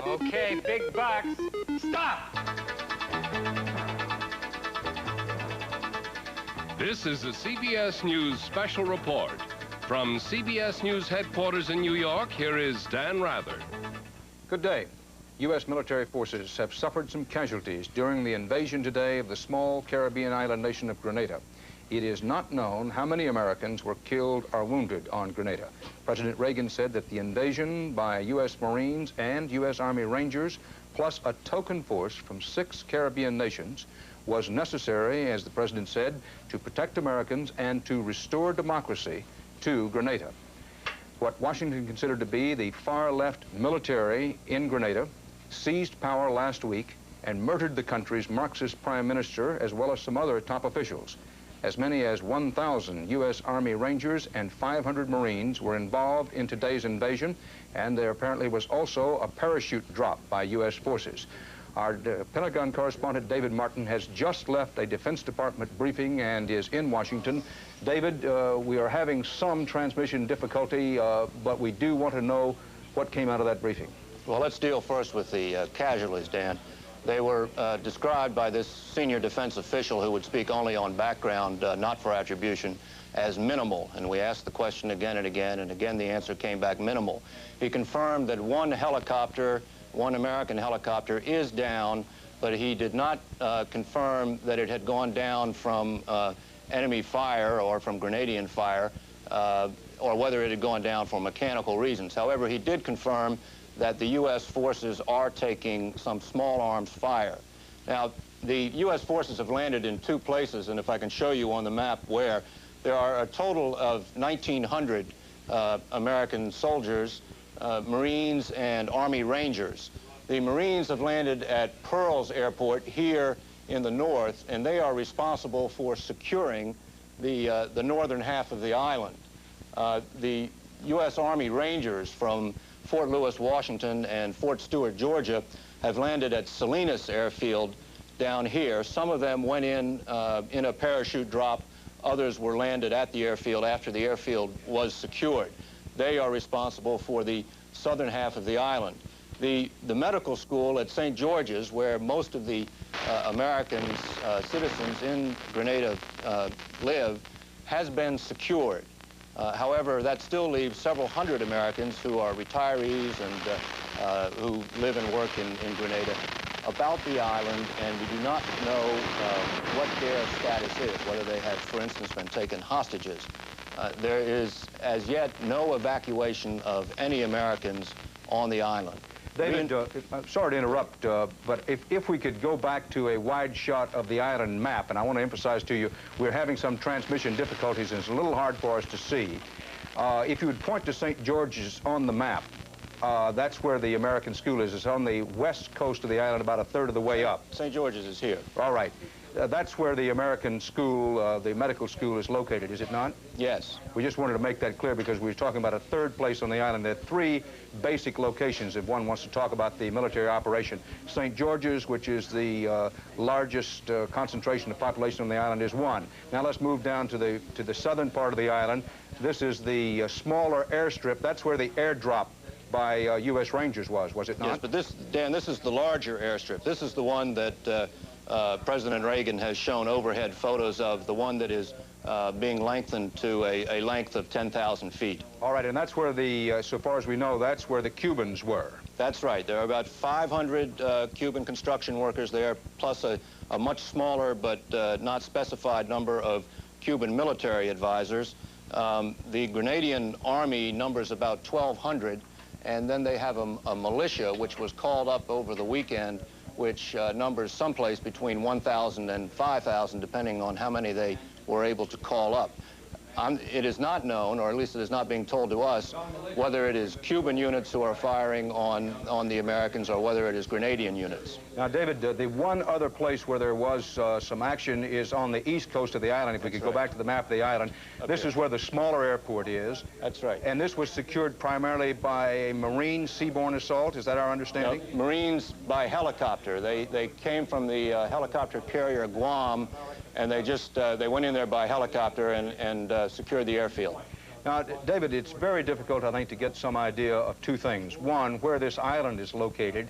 Okay, big bucks. Stop! This is a CBS News special report. From CBS News headquarters in New York, here is Dan Rather. Good day. U.S. military forces have suffered some casualties during the invasion today of the small Caribbean island nation of Grenada. It is not known how many Americans were killed or wounded on Grenada. President Reagan said that the invasion by U.S. Marines and U.S. Army Rangers, plus a token force from 6 Caribbean nations, was necessary, as the president said, to protect Americans and to restore democracy to Grenada. What Washington considered to be the far-left military in Grenada seized power last week and murdered the country's Marxist prime minister, as well as some other top officials. As many as 1,000 U.S. Army Rangers and 500 Marines were involved in today's invasion, and there apparently was also a parachute drop by U.S. forces. Our Pentagon correspondent, David Martin, has just left a Defense Department briefing and is in Washington. David, we are having some transmission difficulty, but we do want to know what came out of that briefing. Well, let's deal first with the casualties, Dan. They were described by this senior defense official, who would speak only on background, not for attribution, as minimal. And we asked the question again and again the answer came back minimal. He confirmed that one American helicopter is down, but he did not confirm that it had gone down from enemy fire or from Grenadian fire, or whether it had gone down for mechanical reasons. However, he did confirm that the U.S. forces are taking some small arms fire. Now, the U.S. forces have landed in 2 places, and if I can show you on the map where, there are a total of 1,900 American soldiers, Marines and Army Rangers. The Marines have landed at Pearls Airport here in the north, and they are responsible for securing the northern half of the island. The U.S. Army Rangers from Fort Lewis, Washington, and Fort Stewart, Georgia, have landed at Salinas Airfield down here. Some of them went in a parachute drop. Others were landed at the airfield after the airfield was secured. They are responsible for the southern half of the island. The medical school at St. George's, where most of the Americans, citizens in Grenada live, has been secured. However, that still leaves several hundred Americans who are retirees and who live and work in Grenada about the island, and we do not know what their status is, whether they have, for instance, been taken hostages. There is, as yet, no evacuation of any Americans on the island. David, I'm sorry to interrupt, but if we could go back to a wide shot of the island map, and I want to emphasize to you, we're having some transmission difficulties, and it's a little hard for us to see. If you would point to St. George's on the map, that's where the American school is. It's on the west coast of the island, about 1/3 of the way up. St. George's is here. All right. That's where the American school, the medical school, is located, is it not? Yes. We just wanted to make that clear because we were talking about a 3rd place on the island. There are 3 basic locations if one wants to talk about the military operation. St. George's, which is the largest concentration of population on the island, is one. Now let's move down to the southern part of the island. This is the smaller airstrip. That's where the airdrop by U.S. Rangers was it not? Yes, but Dan, this is the larger airstrip. This is the one that President Reagan has shown overhead photos of, the one that is being lengthened to a length of 10,000 feet. All right, and that's where so far as we know, that's where the Cubans were. That's right. There are about 500 Cuban construction workers there, plus a much smaller but not specified number of Cuban military advisors. The Grenadian army numbers about 1,200, and then they have a militia which was called up over the weekend, which numbers someplace between 1,000 and 5,000, depending on how many they were able to call up. It is not known, or at least it is not being told to us, whether it is Cuban units who are firing on the Americans or whether it is Grenadian units. Now, David, the one other place where there was some action is on the east coast of the island. If we could go back to the map of the island, this is where the smaller airport is. That's right. And this was secured primarily by a Marine seaborne assault. Is that our understanding? No, Marines by helicopter. They came from the helicopter carrier Guam, and they went in there by helicopter and secured the airfield. Now, David, it's very difficult, I think, to get some idea of two things. One, where this island is located,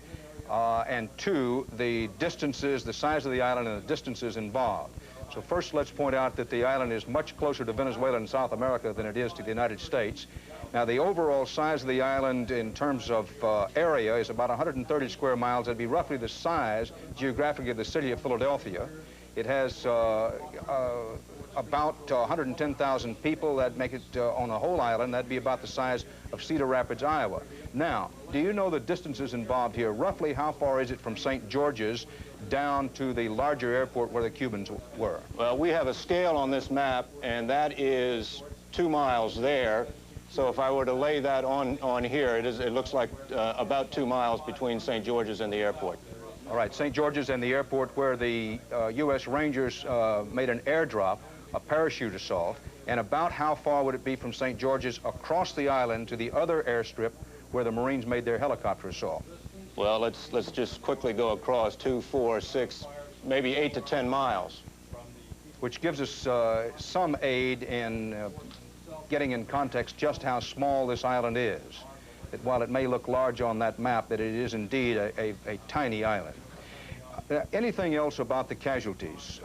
and two, the distances, the size of the island and the distances involved. So first, let's point out that the island is much closer to Venezuela and South America than it is to the United States. Now, the overall size of the island in terms of area is about 130 square miles. It'd be roughly the size, geographically, of the city of Philadelphia. It has about 110,000 people. That make it, on the whole island, that'd be about the size of Cedar Rapids, Iowa. Now, do you know the distances involved here? Roughly how far is it from St. George's down to the larger airport where the Cubans were? Well, we have a scale on this map, and that is 2 miles there. So if I were to lay that on here, it looks like about 2 miles between St. George's and the airport. All right, St. George's and the airport where the U.S. Rangers made an airdrop, a parachute assault, and about how far would it be from St. George's across the island to the other airstrip where the Marines made their helicopter assault? Well, let's just quickly go across 2, 4, 6, maybe 8 to 10 miles. Which gives us some aid in getting in context just how small this island is. That while it may look large on that map, that it is indeed a tiny island. Anything else about the casualties?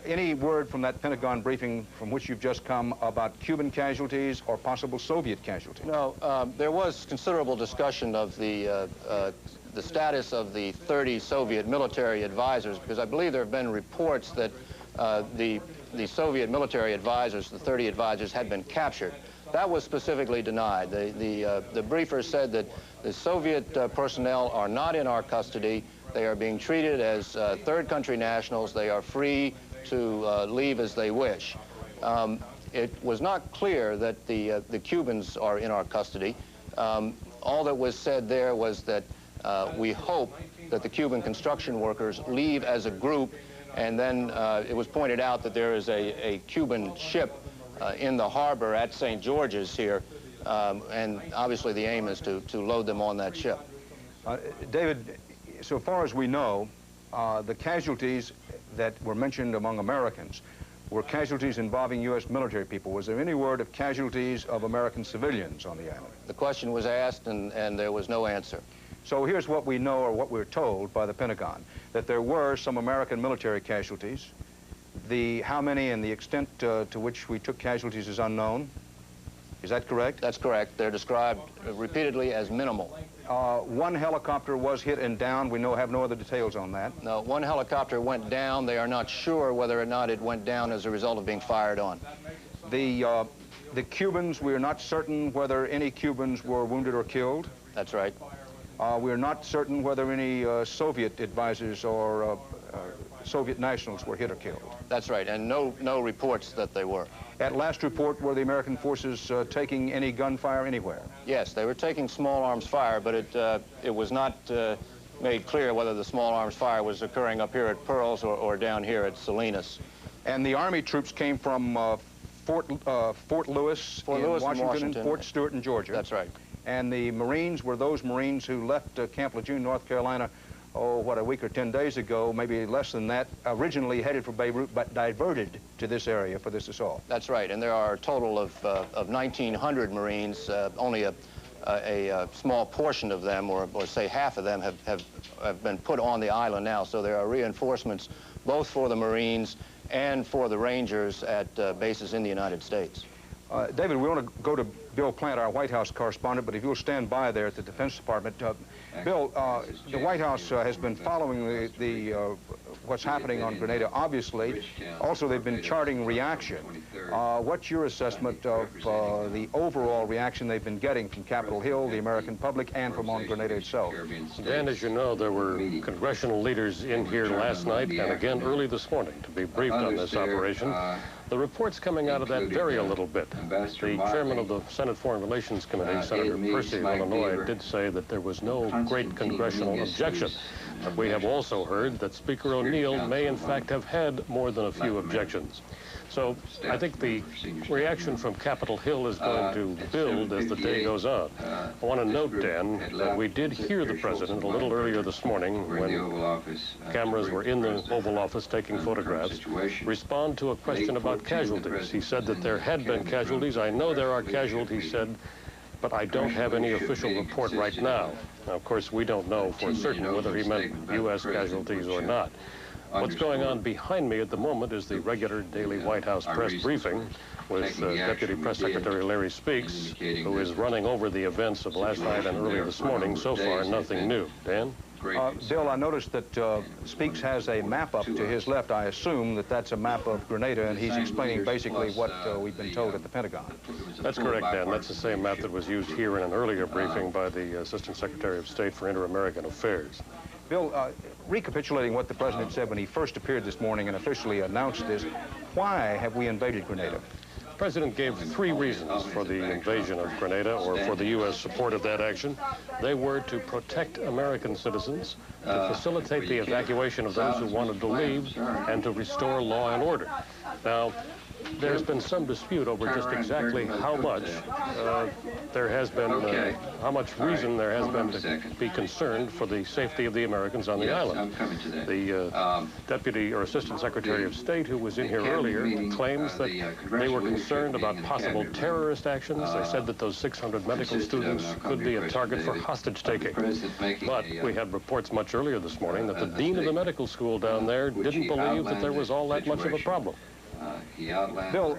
Any word from that Pentagon briefing from which you've just come about Cuban casualties or possible Soviet casualties? No, there was considerable discussion of the status of the 30 Soviet military advisors, because I believe there have been reports that the Soviet military advisors, the 30 advisors, had been captured. That was specifically denied. The briefer said that the Soviet personnel are not in our custody. They are being treated as third country nationals. They are free to leave as they wish. It was not clear that the Cubans are in our custody. All that was said there was that we hope that the Cuban construction workers leave as a group, and then it was pointed out that there is a Cuban ship in the harbor at St. George's here, and obviously the aim is to load them on that ship. David, so far as we know, the casualties that were mentioned among Americans were casualties involving U.S. military people. Was there any word of casualties of American civilians on the island? The question was asked, and there was no answer. So here's what we know, or what we're told by the Pentagon, that there were some American military casualties. How many and the extent to which we took casualties is unknown. Is that correct? That's correct. They're described repeatedly as minimal. One helicopter was hit and down. We have no other details on that. No, one helicopter went down. They are not sure whether or not it went down as a result of being fired on. The Cubans, we are not certain whether any Cubans were wounded or killed. That's right. We are not certain whether any Soviet advisors or Soviet nationals were hit or killed. That's right, and no reports that they were. At last report, were the American forces taking any gunfire anywhere? Yes, they were taking small arms fire, but it was not made clear whether the small arms fire was occurring up here at Pearls or down here at Salinas. And the Army troops came from Fort Lewis in Washington and Fort Stewart in Georgia. That's right. And the Marines were those Marines who left Camp Lejeune, North Carolina, a week or 10 days ago, maybe less than that, originally headed for Beirut, but diverted to this area for this assault. That's right, and there are a total of 1,900 Marines. Only a small portion of them, or say half of them, have been put on the island now. So there are reinforcements both for the Marines and for the Rangers at bases in the United States. David, we want to go to Bill Plant, our White House correspondent, but if you'll stand by there at the Defense Department. Bill, the White House has been following what's happening on Grenada, obviously. Also, they've been charting reaction. What's your assessment of the overall reaction they've been getting from Capitol Hill, the American public, and from on Grenada itself? Dan, as you know, there were congressional leaders in here last night and again early this morning to be briefed on this operation. The reports coming out of that vary a little bit. The chairman of the Senate Foreign Relations Committee, Senator Percy of Illinois, did say that there was no great congressional objection But we have also heard that Speaker O'Neill may in fact have had more than a few objections. So I think the reaction from Capitol Hill is going to build as the day goes on. I want to note, Dan, that we did hear the president a little earlier this morning when cameras were in the Oval Office taking photographs, respond to a question about casualties. He said that there had been casualties. I know there are casualties, he said, but I don't have any official report right now. Now, of course, we don't know for certain whether he meant U.S. casualties or not. What's going on behind me at the moment is the regular daily White House press briefing with Deputy Press Secretary Larry Speaks, who is running over the events of last night and early this morning. So far, nothing new. Dan? Bill, I noticed that Speaks has a map up to his left. I assume that that's a map of Grenada, and he's explaining basically what we've been told at the Pentagon. That's correct, Dan. That's the same map that was used here in an earlier briefing by the Assistant Secretary of State for Inter-American Affairs. Bill, recapitulating what the president said when he first appeared this morning and officially announced this, why have we invaded Grenada? The president gave 3 reasons for the invasion of Grenada, or for the U.S. support of that action. They were to protect American citizens, to facilitate the evacuation of those who wanted to leave, and to restore law and order. Now, there's been some dispute over just exactly how much there has been, how much reason there has been to be concerned for the safety of the Americans on the island. The Deputy or Assistant Secretary of State, who was in here earlier, claims that they were concerned about possible terrorist actions. They said that those 600 medical students could be a target for hostage-taking. But we had reports much earlier this morning that the dean of the medical school down there didn't believe that there was all that much of a problem. Bill,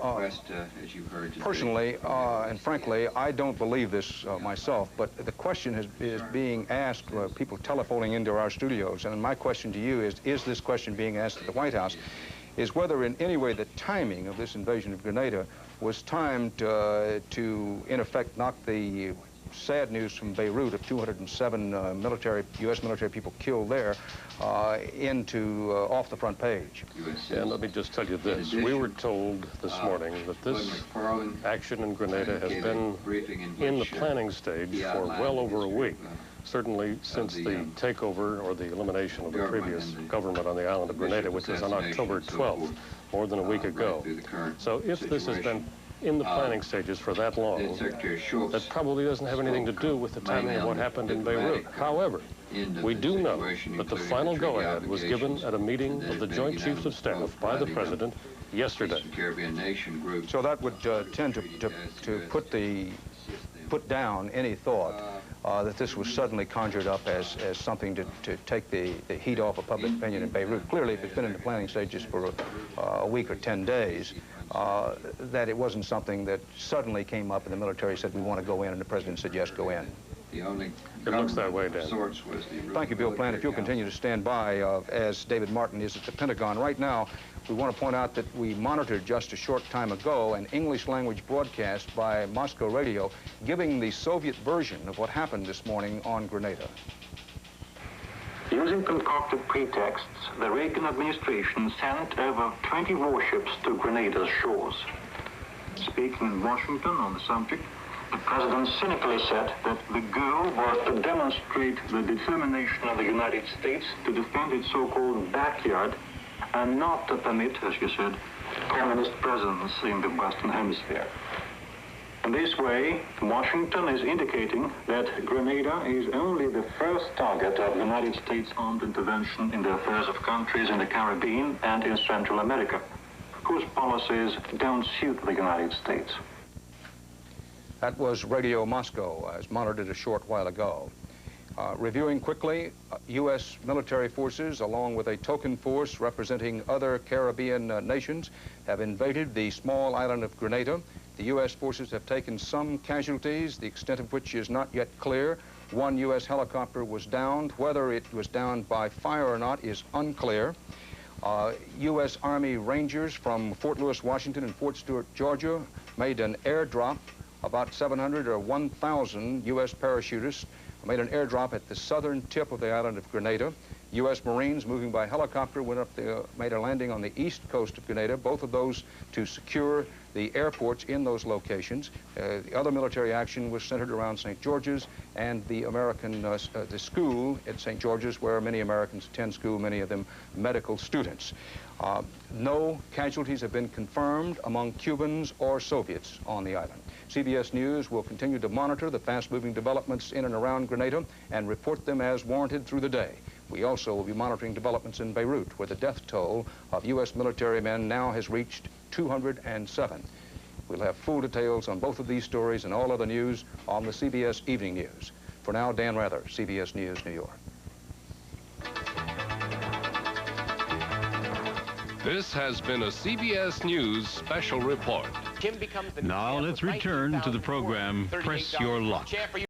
personally, and frankly, I don't believe this myself, but the question is being asked, people telephoning into our studios, and my question to you is this question being asked at the White House, is whether in any way the timing of this invasion of Grenada was timed to, in effect, knock the sad news from Beirut of 207 U.S. military people killed there into off the front page. And let me just tell you this. We were told this morning that this action in Grenada has been in the planning stage for well over a week. Certainly since the takeover or the elimination of the previous government on the island of Grenada, which was on October 12th, more than a week ago. So if this has been in the planning stages for that long, that probably doesn't have anything to do with the timing of what happened in Beirut. However, we do know that the final go-ahead was given at a meeting of the Joint Chiefs of Staff by the President yesterday. So that would tend to put down any thought that this was suddenly conjured up as something to take the heat off of public opinion in Beirut. Clearly, if it's been in the planning stages for a week or 10 days, that it wasn't something that suddenly came up and the military said, we want to go in, and the president said, yes, go in. It looks that way, Dan. Thank you, Bill Plant. If you'll continue to stand by, as David Martin is at the Pentagon right now, we want to point out that we monitored just a short time ago an English-language broadcast by Moscow radio giving the Soviet version of what happened this morning on Grenada. Using concocted pretexts, the Reagan administration sent over 20 warships to Grenada's shores. Speaking in Washington on the subject, the president cynically said that the goal was to demonstrate the determination of the United States to defend its so-called backyard and not to permit, as you said, communist presence in the Western Hemisphere. In this way, Washington is indicating that Grenada is only the first target of United States armed intervention in the affairs of countries in the Caribbean and in Central America, whose policies don't suit the United States. That was Radio Moscow, as monitored a short while ago. Reviewing quickly, U.S. military forces, along with a token force representing other Caribbean nations, have invaded the small island of Grenada. The U.S. forces have taken some casualties, the extent of which is not yet clear. One U.S. helicopter was downed. Whether it was downed by fire or not is unclear. U.S. Army Rangers from Fort Lewis, Washington and Fort Stewart, Georgia, made an airdrop. About 700 or 1,000 U.S. parachutists made an airdrop at the southern tip of the island of Grenada. U.S. Marines moving by helicopter went up made a landing on the east coast of Grenada, both of those to secure the airports in those locations. The other military action was centered around St. George's and the the school at St. George's, where many Americans attend school, many of them medical students. No casualties have been confirmed among Cubans or Soviets on the island. CBS News will continue to monitor the fast-moving developments in and around Grenada and report them as warranted through the day. We also will be monitoring developments in Beirut, where the death toll of U.S. military men now has reached 207. We'll have full details on both of these stories and all other news on the CBS Evening News. For now, Dan Rather, CBS News, New York. This has been a CBS News special report. Now let's return to the program Press Your Luck.